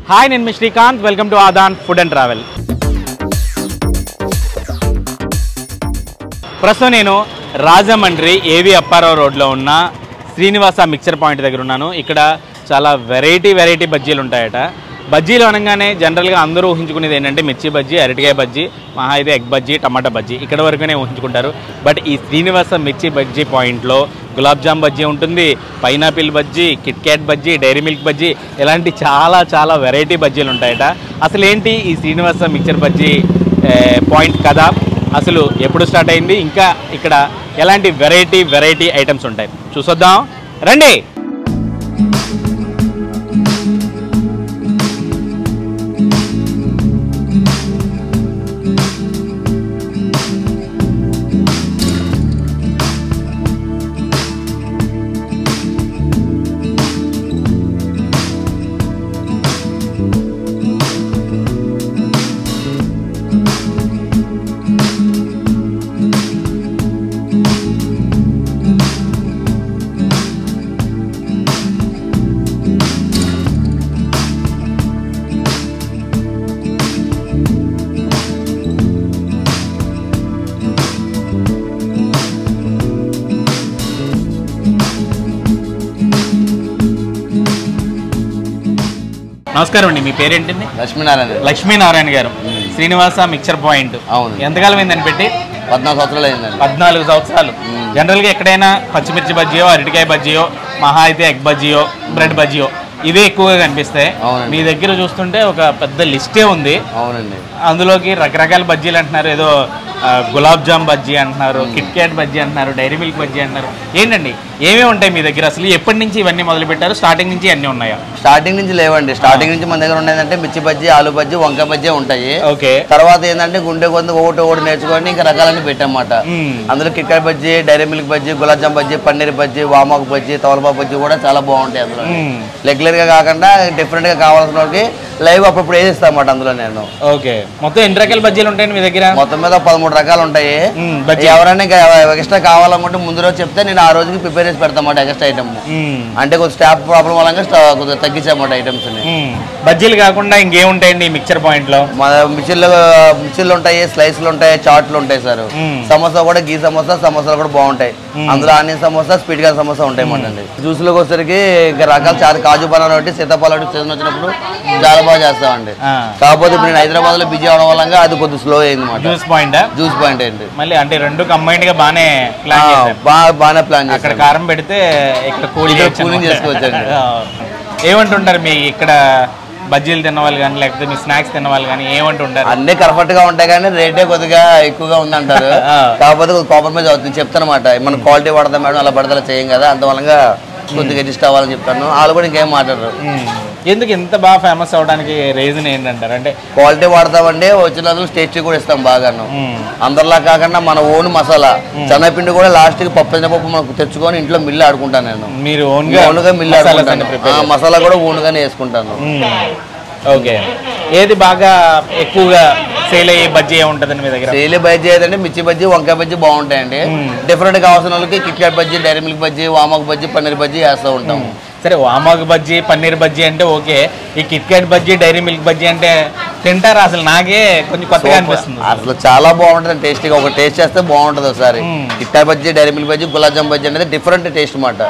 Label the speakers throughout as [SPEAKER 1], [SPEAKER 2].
[SPEAKER 1] Hi, నేను Srikanth. Welcome to Aadhan Food and Travel. ప్రస్తుతం నేను రాజమండ్రి ఏవి అప్పారావు రోడ్లో ఉన్న శ్రీనివాస మిక్చర్ పాయింట్ దగ్గర ఉన్నాను. ఇక్కడ చాలా వెరైటీ బజ్జీలు ఉంటాయట. బజ్జీలు అనగానే జనరల్గా అందరూ ఊహించుకునేది ఏంటంటే మిర్చి బజ్జీ, అరటికాయ బజ్జీ, మహా అయితే ఎగ్ బజ్జీ, టమాటా బజ్జీ ఇక్కడ వరకునే ఊహించుకుంటారు. బట్ ఈ శ్రీనివాస మిర్చి బజ్జీ పాయింట్లో గులాబ్ జామ్ బజ్జీ ఉంటుంది, pineapple bajji, KitKat bajji, Dairy Milk bajji, ఇలాంటి చాలా వెరైటీ బజ్జీలు ఉంటాయట. అసలు ఏంటి ఈ శ్రీనివాస మిక్చర్ బజ్జీ పాయింట్ కదా, అసలు ఎప్పుడు స్టార్ట్ అయింది, ఇంకా ఇక్కడ ఎలాంటి వెరైటీ ఐటమ్స్ ఉంటాయి చూసొద్దాం రండి. నమస్కారం అండి, మీ పేరేంటండి? లక్ష్మీనారాయణ గారు. శ్రీనివాస మిక్చర్ పాయింట్ ఎంతకాలం అయిందని పెట్టి?
[SPEAKER 2] 14 సంవత్సరాలు అయిందండి.
[SPEAKER 1] 14 సంవత్సరాలు. జనరల్గా ఎక్కడైనా పచ్చిమిర్చి బజ్జీయో, అరటికాయ బజ్జీయో, మహా అయితే ఎగ్ బజ్జీయో, బ్రెడ్ బజ్జీయో ఇవే ఎక్కువగా కనిపిస్తాయి. మీ దగ్గర చూస్తుంటే ఒక పెద్ద లిస్టే ఉంది.
[SPEAKER 2] అవునండి.
[SPEAKER 1] అందులోకి రకరకాల బజ్జీలు అంటున్నారు, ఏదో గులాబ్ జామ్ బజ్జీ అంటున్నారు, కిట్కాట్ బజ్జీ అంటున్నారు, డైరీ మిల్క్ బజ్జీ అంటున్నారు. ఏంటండి ఏమేమి ఉంటాయి మీ దగ్గర? అసలు ఎప్పటి నుంచి ఇవన్నీ మొదలు పెట్టారు? స్టార్టింగ్ నుంచి అన్నీ ఉన్నాయా?
[SPEAKER 2] స్టార్టింగ్ నుంచి లేవండి. స్టార్టింగ్ నుంచి మన దగ్గర ఉండేదంటే మిర్చి బజ్జీ, ఆలు బజ్జీ, వంకాయ బజ్జీ ఉంటాయి.
[SPEAKER 1] ఓకే.
[SPEAKER 2] తర్వాత ఏంటంటే గుండె కొంత ఒకటి నేర్చుకొని ఇంకా రకాలన్నీ పెట్టామన్నమాట. అందులో KitKat bajji, Dairy Milk bajji, gulab jam bajji, paneer bajji, వామాకు బజ్జీ, తవలపాకు బజ్జీ కూడా చాలా బాగుంటాయి. అందులో రెగ్యులర్ గా కాకుండా డిఫరెంట్ గా కావాల్సిన వాళ్ళకి లైవ్ అప్పుడు వేసిస్తామాట అందులో నేను.
[SPEAKER 1] ఓకే. మొత్తం ఎన్ని రకాల బజ్జీలు ఉంటాయండి మీ దగ్గర?
[SPEAKER 2] మొత్తం మీద 13 రకాలు ఉంటాయి. ఎవరైనా ఎక్స్ట్రా కావాలనుకుంటే ముందు రోజు చెప్తే నేను ఆ రోజుకి ప్రిపేర్ చేసి పెడతామాట ఎక్స్ట్రా ఐటమ్. అంటే కొంచెం స్టాఫ్ ప్రాబ్లం వల్ల కొంచెం తగ్గించామాట ఐటమ్స్ ని.
[SPEAKER 1] బజ్జీలు కాకుండా ఇంకేముంటాయండి మిక్చర్ పాయింట్ లో?
[SPEAKER 2] మా మిర్చిలు ఉంటాయి, స్లైస్లు ఉంటాయి, చాట్లు ఉంటాయి సార్. సమోసా కూడా గీ సమోసాలు కూడా బాగుంటాయి. అందులో ఆనియన్ సమోసా, స్పీడ్ గా సమోసా ఉంటాయి మాట అండి. జ్యూస్ లోకి వచ్చేసరికి ఇంకా రకాలు చాలా, కాజు బనానా ఒకటి, సీతాఫలం ఒకటి సీజన్ వచ్చినప్పుడు చాలా బాగా చేస్తామండి. కాకపోతే ఇప్పుడు నేను హైదరాబాద్ లో బిజీ అవడం వల్ల అది కొద్దిగా స్లో అయింది మాట. జ్యూస్ పాయింట్ ఏంటి మళ్ళీ
[SPEAKER 1] అంటే రెండు కంబైన్డ్ గా బాగానే
[SPEAKER 2] ప్లాన్
[SPEAKER 1] అక్కడ కారం పెడితే ఇక్కడ కూలింగ్
[SPEAKER 2] చేసుకోవచ్చండి.
[SPEAKER 1] ఏమంటుంటారు మీ ఇక్కడ బజ్జీలు తిన్నవాళ్ళు కానీ లేకపోతే మీ స్నాక్స్ తిన్నవాళ్ళు కానీ ఏమంటుంటారు?
[SPEAKER 2] అన్ని కరెక్ట్ గా ఉంటాయి కానీ రేటే కొద్దిగా ఎక్కువగా ఉందంటారు. కాకపోతే కాంప్రమైజ్ అవుతుంది చెప్తానమాట. మనం క్వాలిటీ పడతాం మేడం, అలా పడతా చేయం కదా, అందువల్ల కొద్దిగా అడ్జస్ట్ అవ్వాలని చెప్తాను. వాళ్ళు కూడా ఇంకేం మాట్లాడరు.
[SPEAKER 1] ఎందుకు ఇంత బాగా ఫేమస్ అవడానికి రీజన్ ఏంటంటారు? అంటే
[SPEAKER 2] క్వాలిటీ వాడతామండి, వచ్చిన టేస్టీ కూడా ఇస్తాం బాగాను. అందరిలా కాకుండా మన ఓన్ మసాలా, శనగపిండి కూడా లాస్ట్ కి పప్పు మనకు తెచ్చుకొని ఇంట్లో మిల్లు ఆడుకుంటాను నేను.
[SPEAKER 1] మీరు
[SPEAKER 2] ఓన్గా మిల్లు ఆడుకుంటాను, మసాలా కూడా ఓన్గానే వేసుకుంటాను.
[SPEAKER 1] ఓకే. ఏది బాగా ఎక్కువగా సేల్ అయ్యే బజ్జీ ఉంటుందండి మీ దగ్గర?
[SPEAKER 2] సేల్ బజ్జీ ఏదంటే మిర్చి బజ్జీ, వంకాయ బజ్జీ బాగుంటాయండి. డిఫరెంట్ కావాల్సిన వాళ్ళకి KitKat bajji, Dairy Milk bajji, వామాకు బజ్జీ, పన్నీర్ బజ్జీ వేస్తూ ఉంటాము.
[SPEAKER 1] సరే, వామాకు బజ్జీ, పన్నీర్ బజ్జీ అంటే ఓకే. ఈ KitKat bajji, Dairy Milk bajji అంటే తింటారా? అసలు నాకే కొంచెం కొత్తగా అనిపిస్తుంది.
[SPEAKER 2] అసలు చాలా బాగుంటుంది టేస్టీగా. ఒక టేస్ట్ చేస్తే బాగుంటుంది ఒకసారి. KitKat bajji, Dairy Milk bajji, gulab jam bajji అనేది డిఫరెంట్ టేస్ట్ మాట.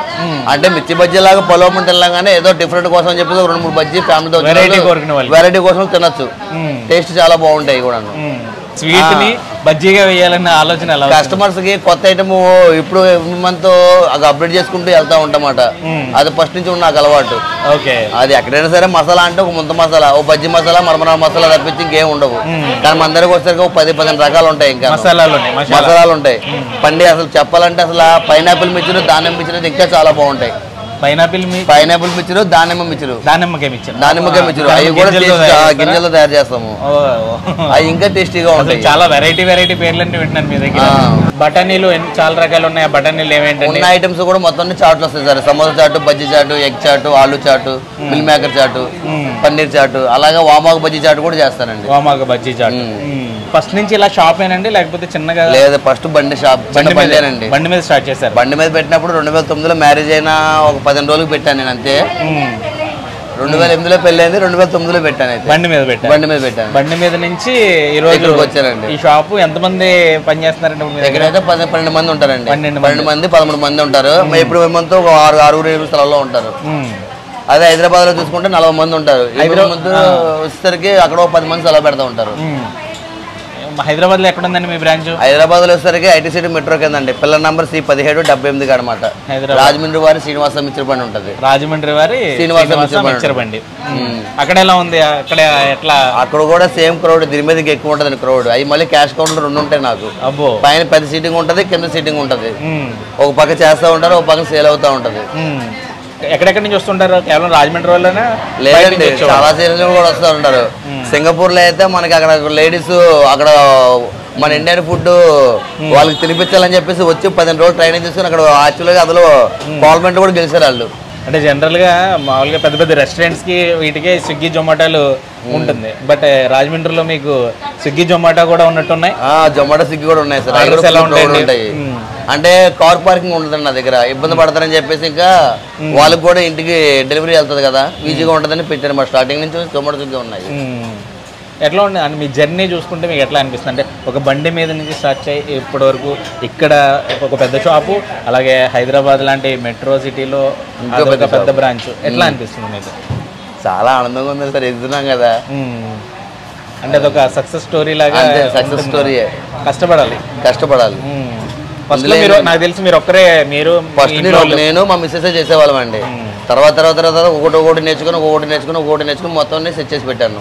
[SPEAKER 2] అంటే మిర్చి బజ్జీ లాగా పొలం తినగానే ఏదో డిఫరెంట్ కోసం అని చెప్పి 2-3 బజ్జీ ఫ్యామిలీతో వెరైటీ కోసం తినొచ్చు. టేస్ట్ చాలా బాగుంటాయి కూడా.
[SPEAKER 1] స్వీట్ ని బజ్జీగా వేయాలన్న ఆలోచన
[SPEAKER 2] కస్టమర్స్ కి కొత్త ఐటమ్ ఇప్పుడు మంత్ అప్డేట్ చేసుకుంటూ వెళ్తా ఉంటామాట. అది ఫస్ట్ నుంచి నాకు అలవాటు.
[SPEAKER 1] ఓకే.
[SPEAKER 2] అది ఎక్కడైనా సరే మసాలా అంటే ఒక ముంత మసాలా, ఓ బజ్జీ మసాలా, మరమరా మసాలా తప్పించి ఇంకేం ఉండవు. కానీ మన దగ్గరకు వచ్చేసరికి 10-15 రకాలు ఉంటాయి. ఇంకా మసాలాలు ఉంటాయి. పండి అసలు చెప్పాలంటే అసలు పైనాపిల్ మిర్చిలు, దానిమ్మ మిర్చిలు ఇంకా చాలా బాగుంటాయి. పైనాపిల్ మిర్చిలు, దానిమ్మ మిర్చిలు, దానిమ్మకాయ మిర్చిలు అవి కూడా గింజలు తయారు చేస్తాము. అవి ఇంకా టేస్టీగా ఉంటాయి.
[SPEAKER 1] చాలా వెరైటీ పేర్లన్నీ వింటున్నాను మీ దగ్గర. బఠానీలు చాలా రకాలు ఉన్నాయి. బఠానీలు ఏమేంటి?
[SPEAKER 2] ఉన్న ఐటమ్స్ కూడా మొత్తం చాట్లు వస్తాయి సార్. సమోసా చాటు, బజ్జీ చాటు, ఎగ్ చాటు, ఆలు చాటు, మిల్ మేకర్ చాటు, పన్నీర్ చాటు, అలాగే వామాకు బజ్జీ చాటు కూడా చేస్తానండి.
[SPEAKER 1] వామాకు బజ్జీ చాటు ఫస్ట్ నుంచి ఇలా షాప్ ఏనండి లేకపోతే చిన్నగా?
[SPEAKER 2] లేదు, ఫస్ట్ బండి షాప్,
[SPEAKER 1] బండి మీద స్టార్ట్ చేశారు.
[SPEAKER 2] బండి మీద పెట్టినప్పుడు 2009లో మ్యారేజ్ అయినా ఒక 15 రోజులకు పెట్టాను నేను అంతే. 2008లో పెళ్ళైంది, 2009లో పెట్టాను. అయితే బండి మీద పెట్టాను.
[SPEAKER 1] బండి మీద నుంచి ఈ రోజు
[SPEAKER 2] వచ్చానండి.
[SPEAKER 1] ఈ షాపు ఎంతమంది పని చేస్తున్నారంటే
[SPEAKER 2] ఎక్కడైతే 12 మంది ఉంటారండి. 12 మంది 13 మంది ఉంటారు. ఇప్పుడు మేమంతా 6-7 స్థలాల్లో ఉంటారు. అదే హైదరాబాద్ లో చూసుకుంటే 40 మంది ఉంటారు. వచ్చేసరికి అక్కడ 10 మంది సెలవు పెడతా ఉంటారు.
[SPEAKER 1] హైదరాబాద్ లో ఎక్కడ ఉందండి మీ బ్రాంచ్?
[SPEAKER 2] హైదరాబాద్ లో వచ్చేసరికి ఐటీ సిటీ మెట్రో కిందండి, పిల్లర్ నంబర్ C1778 అనమాట. రాజమండ్రి వారి శ్రీనివాస మిక్చర్ బండి ఉంటది.
[SPEAKER 1] రాజమండ్రి వారి శ్రీనివాస మిక్చర్ బండి. అక్కడ ఎలా ఉంది? అక్కడ ఎట్లా?
[SPEAKER 2] అక్కడ కూడా సేమ్ క్రౌడ్, దీని మీదకి ఎక్కువ ఉంటది క్రౌడ్. అవి మళ్ళీ క్యాష్ కౌంటర్ 2 ఉంటాయి నాకు. పైన పెద్ద సీటింగ్ ఉంటది, కింద సీటింగ్ ఉంటది. ఒక పక్క చేస్తూ ఉంటారు, ఒక పక్క సేల్ అవుతా ఉంటది.
[SPEAKER 1] ఎక్కడెక్కడి నుంచి వస్తుంటారు? కేవలం రాజమండ్రి వాళ్ళనే?
[SPEAKER 2] లేదండి, చాలా సీరియల్ కూడా వస్తూ ఉంటారు. సింగపూర్ లో అయితే మనకి అక్కడ లేడీస్ అక్కడ మన ఇండియన్ ఫుడ్ వాళ్ళకి తినిపించాలని చెప్పేసి వచ్చి 15 రోజులు ట్రైనింగ్ తీసుకుని అక్కడ యాక్చువల్గా అందులో పార్లమెంట్ కూడా గెలిచారు వాళ్ళు.
[SPEAKER 1] అంటే జనరల్గా మామూలుగా పెద్ద పెద్ద రెస్టారెంట్స్కి వీటికి స్విగ్గీ జొమాటోలు ఉంటుంది. బట్ రాజమండ్రిలో మీకు స్విగ్గీ జొమాటో కూడా ఉన్నట్టున్నాయి.
[SPEAKER 2] జొమాటో స్విగ్గీ కూడా ఉన్నాయి సార్. ఉంటాయి అంటే కార్ పార్కింగ్ ఉంటుందండి నా దగ్గర, ఇబ్బంది పడతారని చెప్పేసి ఇంకా వాళ్ళకి కూడా ఇంటికి డెలివరీ వెళ్తుంది కదా, ఈజీగా ఉంటుందని పెట్టారు. మా స్టార్టింగ్ నుంచి జొమాటో స్విగ్గీ ఉన్నాయి.
[SPEAKER 1] ఎట్లా ఉంది అని మీ జర్నీ చూసుకుంటే మీకు ఎట్లా అనిపిస్తుంది? అంటే ఒక బండి మీద నుంచి స్టార్ట్ అయ్యి ఇప్పటి వరకు ఇక్కడ ఒక పెద్ద షాపు, అలాగే హైదరాబాద్ లాంటి మెట్రో సిటీలో ఒక పెద్ద బ్రాంచ్, ఎట్లా అనిపిస్తుంది మీకు?
[SPEAKER 2] చాలా ఆనందంగా ఉంది సార్, ఎదుగుతున్నాం కదా.
[SPEAKER 1] అంటే అదొక సక్సెస్ స్టోరీ లాగా.
[SPEAKER 2] Success story. కష్టపడాలి.
[SPEAKER 1] ఫస్ట్ నాకు తెలిసి మీరు ఒక్కరే, మీరు
[SPEAKER 2] నేను మా మిస్సెస్ చేసేవాళ్ళం అండి. తర్వాత ఒకటి నేర్చుకుని మొత్తం సెట్ చేసి పెట్టాను.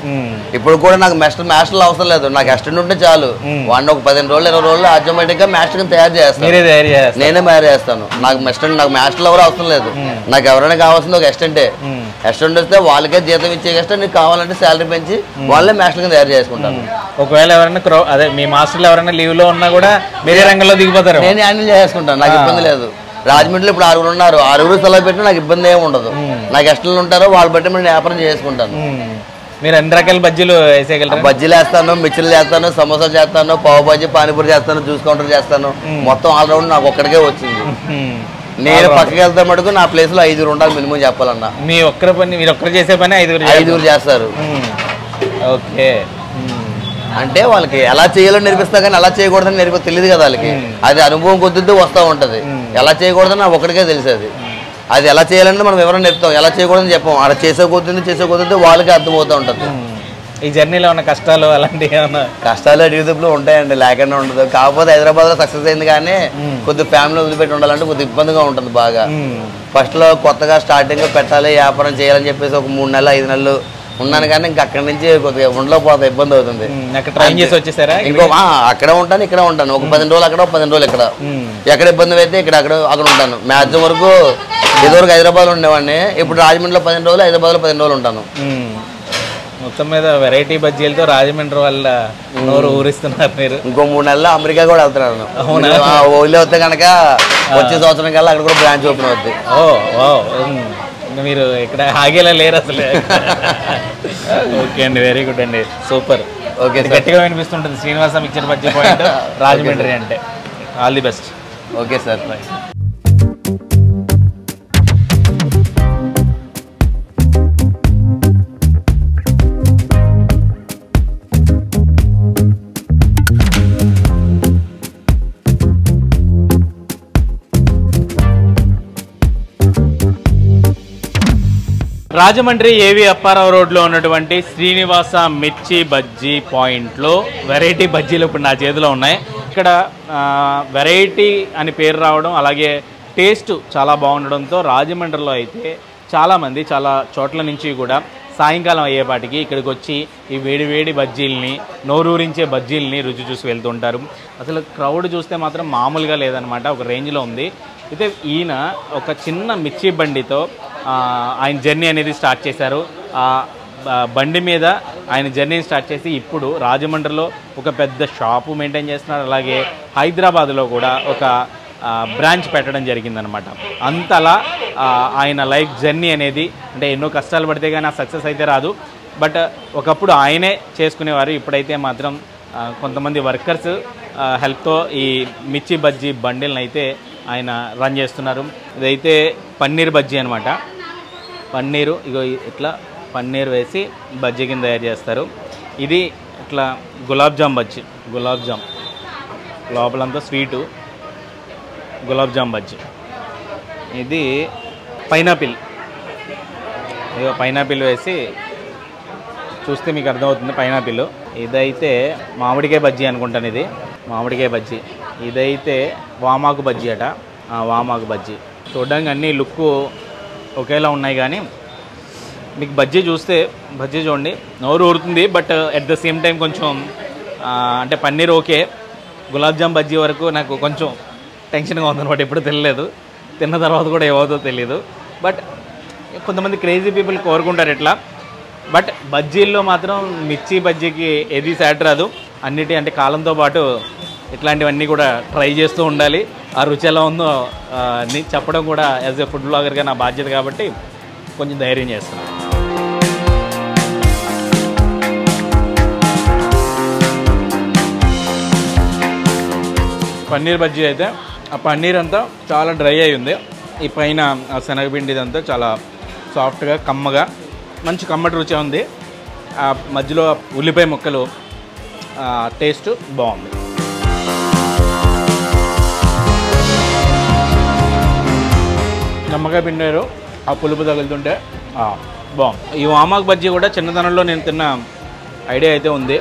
[SPEAKER 2] ఇప్పుడు కూడా నాకు మాస్టర్లు అవసరం లేదు, నాకు అసిస్టెంట్ ఉంటే చాలు. వాడిని ఒక 15 రోజులు 20 రోజులు ఆటోమేటిక్ గా మాస్టర్ తయారు చేస్తాను. నేనే తయారు చేస్తాను. నాకు మాస్టర్లు ఎవరు అవసరం లేదు. నాకు ఎవరైనా కావాల్సింది ఒక అసిస్టెంటే. అసిస్టెంట్ వస్తే వాళ్ళకే జీతం ఇచ్చే కష్టం, నీకు కావాలంటే శాలరీ పెంచి వాళ్ళే మాస్టర్ తయారు చేసుకుంటాను.
[SPEAKER 1] ఒకవేళ ఎవరైనా అదే మీ మాస్టర్లు ఎవరైనా లీవ్ లో ఉన్నా కూడా మీరే రంగంలో దిగిపోతారు.
[SPEAKER 2] నేను హ్యాండిల్ చేసుకుంటాను, నాకు ఇబ్బంది లేదు. రాజమండ్రిలో ఇప్పుడు 6 ఉన్నారు, 6 సెలవు పెట్టినా నాకు ఇబ్బంది ఏమి ఉండదు. నాకు ఎస్టర్లు ఉంటారో వాళ్ళు బట్టి నేను వ్యాపారం చేసుకుంటాను.
[SPEAKER 1] మీరు అన్ని రకాల బజ్జీలు వేసేయగలరు?
[SPEAKER 2] బజ్జీలు వేస్తాను, మిర్చిలు చేస్తాను, సమోసాలు చేస్తాను, పావు బజ్జీ, పానీపూరి చేస్తాను, జ్యూస్ కౌంటర్ చేస్తాను. మొత్తం ఆల్రౌండ్ నాకు ఒక్కడికే వచ్చింది. నేను పక్కకి వెళ్తే మటుకు నా ప్లేస్ లో 5 ఉండాలి మినిమం చెప్పాలన్నా.
[SPEAKER 1] మీరు ఒక్కరు చేసే పని 5
[SPEAKER 2] చేస్తారు.
[SPEAKER 1] ఓకే.
[SPEAKER 2] అంటే వాళ్ళకి ఎలా చేయాలని నేర్పిస్తా కానీ ఎలా చేయకూడదని తెలియదు కదా వాళ్ళకి. అది అనుభవం కొద్దితో వస్తూ ఉంటది. ఎలా చేయకూడదని నాకు ఒక్కడికే తెలిసేది. అది ఎలా చేయాలంటే మనం ఎవరైనా నేర్పుతాం, ఎలా చేయకూడదని చెప్పాం. అలా చేసే కొద్ది వాళ్ళకి అర్థమవుతూ ఉంటుంది.
[SPEAKER 1] ఈ జర్నీలో ఉన్న కష్టాలు అలాంటివి
[SPEAKER 2] కష్టాలు యూట్యూబ్లో ఉంటాయండి, లేకుండా ఉండదు. కాకపోతే హైదరాబాద్ లో సక్సెస్ అయింది కానీ కొద్ది ఫ్యామిలీ వదిలిపెట్టి ఉండాలంటే కొద్ది ఇబ్బందిగా ఉంటుంది బాగా. ఫస్ట్ లో కొత్తగా స్టార్టింగ్ పెట్టాలి, వ్యాపారం చేయాలని చెప్పేసి ఒక 3 నెలలు 5 నెలలు ఉన్నాను కానీ ఇంకా అక్కడి నుంచి కొద్దిగా ఉండలేకపోతే ఇబ్బంది అవుతుంది. ఇంకో అక్కడే ఉంటాను, ఇక్కడే ఉంటాను. ఒక 15 రోజులు అక్కడ, 15 రోజులు ఇక్కడ. ఎక్కడ ఇబ్బంది అయితే అక్కడ ఉంటాను. మ్యాక్సిమం వరకు ఇదివరకు హైదరాబాద్ లో ఉండేవాడిని, ఇప్పుడు రాజమండ్రిలో 15 రోజులు, హైదరాబాద్ లో 15 రోజులు ఉంటాను.
[SPEAKER 1] మొత్తం మీద వెరైటీ బజ్జీలతో రాజమండ్రి వాళ్ళ నోరు ఊరిస్తున్నారు మీరు.
[SPEAKER 2] ఇంకో 3 నెలల్లో అమెరికా కూడా వెళ్తున్నాను. ఊళ్ళో వస్తే కనుక వచ్చే సంవత్సరం కల్లా అక్కడ కూడా బ్రాంచ్ ఓపెన్ అవుతుంది.
[SPEAKER 1] మీరు ఇక్కడ ఆగేలా లేరు అసలు. ఓకే అండి, వెరీ గుడ్ అండి, సూపర్.
[SPEAKER 2] ఓకే,
[SPEAKER 1] గట్టిగా వినిపిస్తుంటుంది శ్రీనివాస మిక్చర్ బజ్జీ పాయింట్ రాజమండ్రి అంటే. All the best.
[SPEAKER 2] Okay sir.
[SPEAKER 1] Rajahmundry ఏవి అప్పారావు రోడ్లో ఉన్నటువంటి శ్రీనివాస మిర్చి బజ్జీ పాయింట్లో వెరైటీ బజ్జీలు ఇప్పుడు నా చేతిలో ఉన్నాయి. ఇక్కడ వెరైటీ అని పేరు రావడం, అలాగే టేస్ట్ చాలా బాగుండడంతో రాజమండ్రిలో అయితే చాలామంది చాలా చోట్ల నుంచి కూడా సాయంకాలం అయ్యేపాటికి ఇక్కడికి వచ్చి ఈ వేడి వేడి బజ్జీల్ని, నోరూరించే బజ్జీల్ని రుచి చూసి వెళ్తుంటారు. అసలు క్రౌడ్ చూస్తే మాత్రం మామూలుగా లేదనమాట, ఒక రేంజ్లో ఉంది. అయితే ఈయన ఒక చిన్న మిర్చి బండితో ఆయన జర్నీ అనేది స్టార్ట్ చేశారు. బండి మీద ఆయన జర్నీని స్టార్ట్ చేసి ఇప్పుడు రాజమండ్రిలో ఒక పెద్ద షాపు మెయింటైన్ చేస్తున్నారు. అలాగే హైదరాబాద్లో కూడా ఒక బ్రాంచ్ పెట్టడం జరిగిందనమాట. అంతలా ఆయన లైఫ్ జర్నీ అనేది, అంటే ఎన్నో కష్టాలు పడితే కానీ ఆ సక్సెస్ అయితే రాదు. బట్ ఒకప్పుడు ఆయనే చేసుకునేవారు, ఇప్పుడైతే మాత్రం కొంతమంది వర్కర్స్ హెల్ప్తో ఈ మిర్చి బజ్జీ బండిల్ని అయితే ఆయన రన్ చేస్తున్నారు. ఇదైతే పన్నీర్ బజ్జీ అనమాట. పన్నీరు ఇగో ఇట్లా పన్నీర్ వేసి బజ్జీ కింద తయారు చేస్తారు. ఇది ఇట్లా గులాబ్ జామ్ బజ్జీ, గులాబ్ జామ్ లోపలంతా స్వీటు గులాబ్ జామ్ బజ్జీ. ఇది పైనాపిల్, ఇగో పైనాపిల్ వేసి చూస్తే మీకు అర్థమవుతుంది పైనాపిల్. ఇదైతే మామిడికాయ బజ్జీ అనుకుంటాను, ఇది మామిడికాయ బజ్జీ. ఇదైతే వామాకు బజ్జీ అట, వామాకు బజ్జీ. చూడడానికి అన్ని లుక్ ఒకేలా ఉన్నాయి కానీ మీకు బజ్జీ చూస్తే బజ్జీ చూడండి నోరు ఊరుతుంది. But at the same time కొంచెం అంటే పన్నీర్ ఓకే, గులాబ్ జామ్ బజ్జీ వరకు నాకు కొంచెం టెన్షన్గా ఉందన్నమాట. ఎప్పుడు తెలియలేదు, తిన్న తర్వాత కూడా ఏమవుతుందో తెలియదు. బట్ కొంతమంది క్రేజీ పీపుల్ కోరుకుంటారు ఇట్లా. బట్ బజ్జీల్లో మాత్రం మిర్చి బజ్జీకి ఏది సాట్ రాదు. అన్నిటి అంటే కాలంతో పాటు ఇట్లాంటివన్నీ కూడా ట్రై చేస్తూ ఉండాలి. ఆ రుచి ఎలా ఉందో చెప్పడం కూడా యాజ్ ఏ ఫుడ్ బ్లాగర్గా నా బాధ్యత కాబట్టి కొంచెం ధైర్యం చేస్తున్నాను. పన్నీర్ బజ్జీ అయితే ఆ పన్నీర్ అంతా చాలా డ్రై అయి ఉంది. ఈ పైన ఆ శనగపిండి ఇదంతా చాలా సాఫ్ట్గా కమ్మగా మంచి కమ్మటి రుచి ఉంది. ఆ మధ్యలో ఉల్లిపాయ ముక్కలు టేస్ట్ బాగుంది. నమ్మకాయ పిండారు, ఆ పులుపు తగులుతుంటే బాగుంది. ఈ వామాకు బజ్జీ కూడా చిన్నతనంలో నేను తిన్న ఐడియా అయితే ఉంది.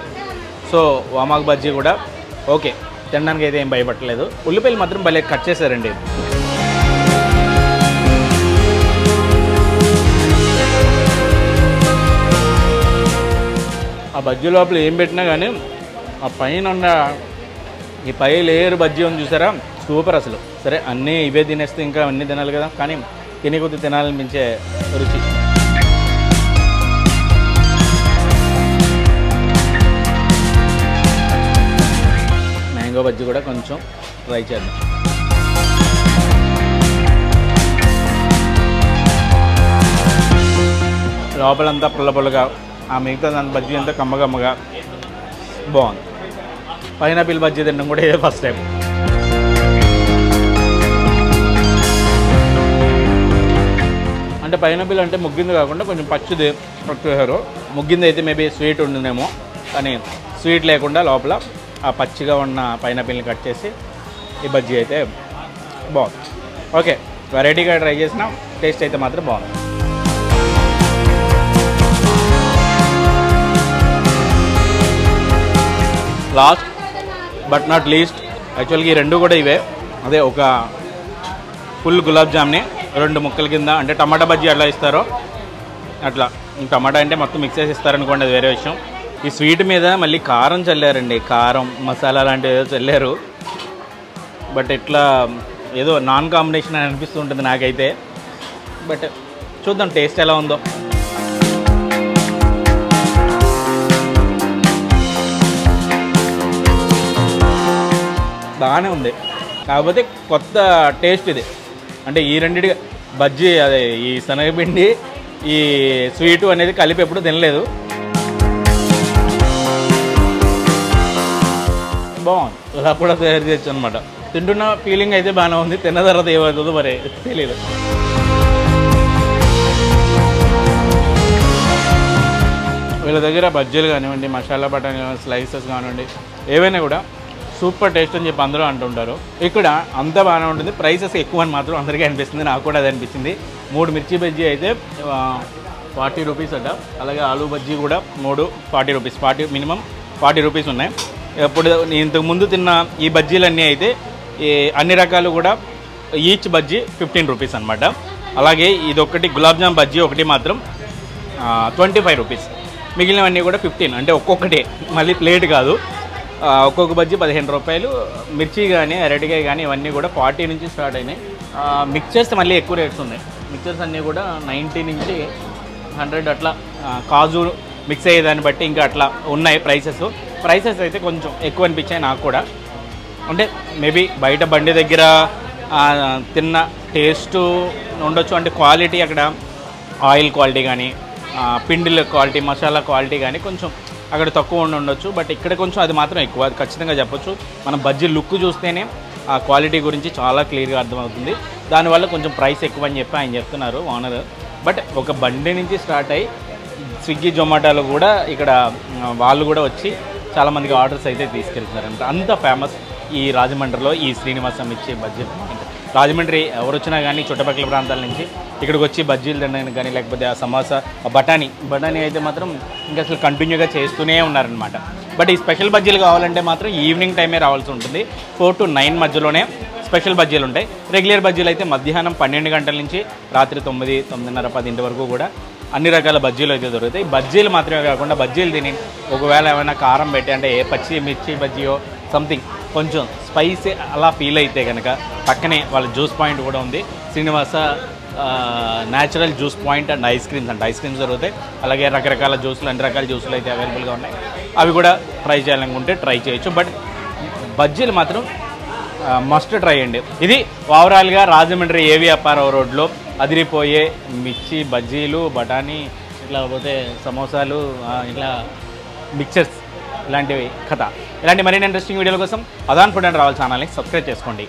[SPEAKER 1] సో వామాకు బజ్జీ కూడా ఓకే, తినడానికి అయితే ఏం భయపడలేదు. ఉల్లిపాయలు మాత్రం భలే కట్ చేశారండి. ఆ బజ్జీ లోపల ఏం పెట్టినా కానీ ఆ పైన ఉన్న ఈ పై లేయర్ బజ్జీ ఉంది చూసారా, సూపర్ అసలు. సరే అన్నీ ఇవే తినేస్తే ఇంకా అన్నీ తినాలి కదా, కానీ తినే కొద్ది తినాలనిపించే రుచి. మ్యాంగో బజ్జీ కూడా కొంచెం ట్రై చేద్దాం. లోపలంతా పుల్ల పుల్లగా, ఆ మిగతా దాని బజ్జీ అంతా కమ్మగా బాగుంది. పైనాపిల్ బజ్జీ తినడం కూడా ఇదే ఫస్ట్ టైం. అంటే పైనాపిల్ అంటే ముగ్గింది కాకుండా కొంచెం పచ్చిది పట్టుసారు. ముగ్గింది అయితే మేబీ స్వీట్ ఉండునేమో, కానీ స్వీట్ లేకుండా లోపల ఆ పచ్చిగా ఉన్న పైనాపిల్ని కట్ చేసి ఈ బజ్జీ అయితే బాగుంది. ఓకే, వెరైటీగా ట్రై చేసిన టేస్ట్ అయితే మాత్రం బాగుంది. లాస్ట్ బట్ నాట్ లీస్ట్, యాక్చువల్గా ఈ రెండు కూడా ఇవే. అదే ఒక ఫుల్ గులాబ్ జామ్ని 2 ముక్కల కింద, అంటే టమాటా బజ్జీ అట్లా ఇస్తారో అట్లా. టమాటా అంటే మొత్తం మిక్స్ చేసి ఇస్తారనుకోండి, అది వేరే విషయం. ఈ స్వీట్ మీద మళ్ళీ కారం చల్లారండి, కారం మసాలా లాంటివి ఏదో చల్లారు. బట్ ఇట్లా ఏదో నాన్ కాంబినేషన్ అని అనిపిస్తూ ఉంటుంది నాకైతే. బట్ చూద్దాం టేస్ట్ ఎలా ఉందో. బాగానే ఉంది, కాకపోతే కొత్త టేస్ట్ ఇది. అంటే ఈ రెండింటి బజ్జీ, అదే ఈ శనగపిండి ఈ స్వీటు అనేది కలిపి ఎప్పుడు తినలేదు. బాగుంది, ఇలా కూడా తయారు చేయొచ్చు అనమాట. తింటున్న ఫీలింగ్ అయితే బాగానే ఉంది, తిన్న తర్వాత ఏమవుతుందో మరి తెలియదు. వీళ్ళ దగ్గర బజ్జీలు కానివ్వండి, మసాలా బటానీ స్లైసెస్ కానివ్వండి, ఏవైనా కూడా సూపర్ టేస్ట్ అని చెప్పి అందరూ అంటుంటారు. ఇక్కడ అంతా బాగానే ఉంటుంది, ప్రైసెస్ ఎక్కువ అని మాత్రం అందరికీ అనిపిస్తుంది, నాకు కూడా అది అనిపించింది. 3 మిర్చి బజ్జీ అయితే 40 రూపీస్ అట. అలాగే ఆలూ బజ్జీ కూడా 3 40 రూపీస్, మినిమం 40 రూపీస్ ఉన్నాయి. ఇప్పుడు ఇంతకుముందు తిన్న ఈ బజ్జీలన్నీ అయితే అన్ని రకాలు కూడా ఈచ్ బజ్జీ 15 రూపీస్ అనమాట. అలాగే ఇదొకటి గులాబ్ జామ్ బజ్జీ ఒకటి మాత్రం 25 రూపీస్, మిగిలినవన్నీ కూడా 15. అంటే ఒక్కొక్కటి, మళ్ళీ ప్లేట్ కాదు, ఒక్కొక్క బజ్జీ 15 రూపాయలు. మిర్చి కానీ అరటికాయ కానీ ఇవన్నీ కూడా 40 నుంచి స్టార్ట్ అయినాయి. మిక్చర్స్ మళ్ళీ ఎక్కువ రేట్స్ ఉన్నాయి. మిక్చర్స్ అన్నీ కూడా 90 నుంచి 100 అట్లా, కాజు మిక్స్ అయ్యేదాన్ని బట్టి ఇంకా అట్లా ఉన్నాయి ప్రైసెస్ అయితే కొంచెం ఎక్కువ అనిపించాయి నాకు కూడా. అంటే మేబీ బయట బండి దగ్గర తిన్న టేస్ట్ ఉండొచ్చు, అంటే క్వాలిటీ అక్కడ ఆయిల్ క్వాలిటీ కానీ పిండిల క్వాలిటీ మసాలా క్వాలిటీ కానీ కొంచెం అక్కడ తక్కువ ఉండొచ్చు. బట్ ఇక్కడ కొంచెం అది మాత్రం ఎక్కువ, అది ఖచ్చితంగా చెప్పొచ్చు. మనం బజ్జీ లుక్ చూస్తేనే ఆ క్వాలిటీ గురించి చాలా క్లియర్గా అర్థమవుతుంది. దానివల్ల కొంచెం ప్రైస్ ఎక్కువ అని చెప్పి ఆయన చెప్తున్నారు ఓనర్. బట్ ఒక బండి నుంచి స్టార్ట్ అయ్యి స్విగ్గీ జొమాటోలో కూడా ఇక్కడ వాళ్ళు కూడా వచ్చి చాలామందికి ఆర్డర్స్ అయితే తీసుకెళ్తున్నారంట. అంత ఫేమస్ ఈ రాజమండ్రిలో ఈ శ్రీనివాసం ఇచ్చే బజ్జీ. రాజమండ్రి ఎవరు వచ్చినా కానీ చుట్టుపక్కల ప్రాంతాల నుంచి ఇక్కడికి వచ్చి బజ్జీలు తినడానికి కానీ లేకపోతే ఆ సమోసా బఠానీ అయితే మాత్రం ఇంకా అసలు కంటిన్యూగా చేస్తూనే ఉన్నారనమాట. బట్ ఈ స్పెషల్ బజ్జీలు కావాలంటే మాత్రం ఈవినింగ్ టైమే రావాల్సి ఉంటుంది. 4 to 9 మధ్యలోనే స్పెషల్ బజ్జీలు ఉంటాయి. రెగ్యులర్ బజ్జీలు అయితే మధ్యాహ్నం 12 గంటల నుంచి రాత్రి 9, 9:30, 10 వరకు కూడా అన్ని రకాల బజ్జీలు అయితే దొరుకుతాయి. బజ్జీలు మాత్రమే కాకుండా బజ్జీలు తిని ఒకవేళ ఏమైనా కారం పెట్టి అంటే పచ్చి మిర్చి బజ్జీయో సంథింగ్ కొంచెం స్పైసీ అలా ఫీల్ అయితే కనుక పక్కనే వాళ్ళ జ్యూస్ పాయింట్ కూడా ఉంది. Srinivasa natural juice point and ice creams దొరుకుతాయి. అలాగే రకరకాల జ్యూసులు, అన్ని రకాల జ్యూసులు అయితే అవైలబుల్గా ఉన్నాయి. అవి కూడా ట్రై చేయాలనుకుంటే ట్రై చేయొచ్చు. బట్ బజ్జీలు మాత్రం మస్ట్ ట్రై అండి. ఇది ఓవరాల్గా రాజమండ్రి ఏవి అప్పారావు రోడ్లో అదిరిపోయే మిర్చి బజ్జీలు, బఠానీ, ఇట్లా పోతే సమోసాలు, ఇట్లా మిక్చర్స్ ఇలాంటివి కథ. ఇలాంటి మరిన్ని ఇంట్రెస్టింగ్ వీడియోల కోసం అదాన్ ఫుడ్ అండ్ రావాలి ఛానల్ని సబ్స్క్రైబ్ చేసుకోండి.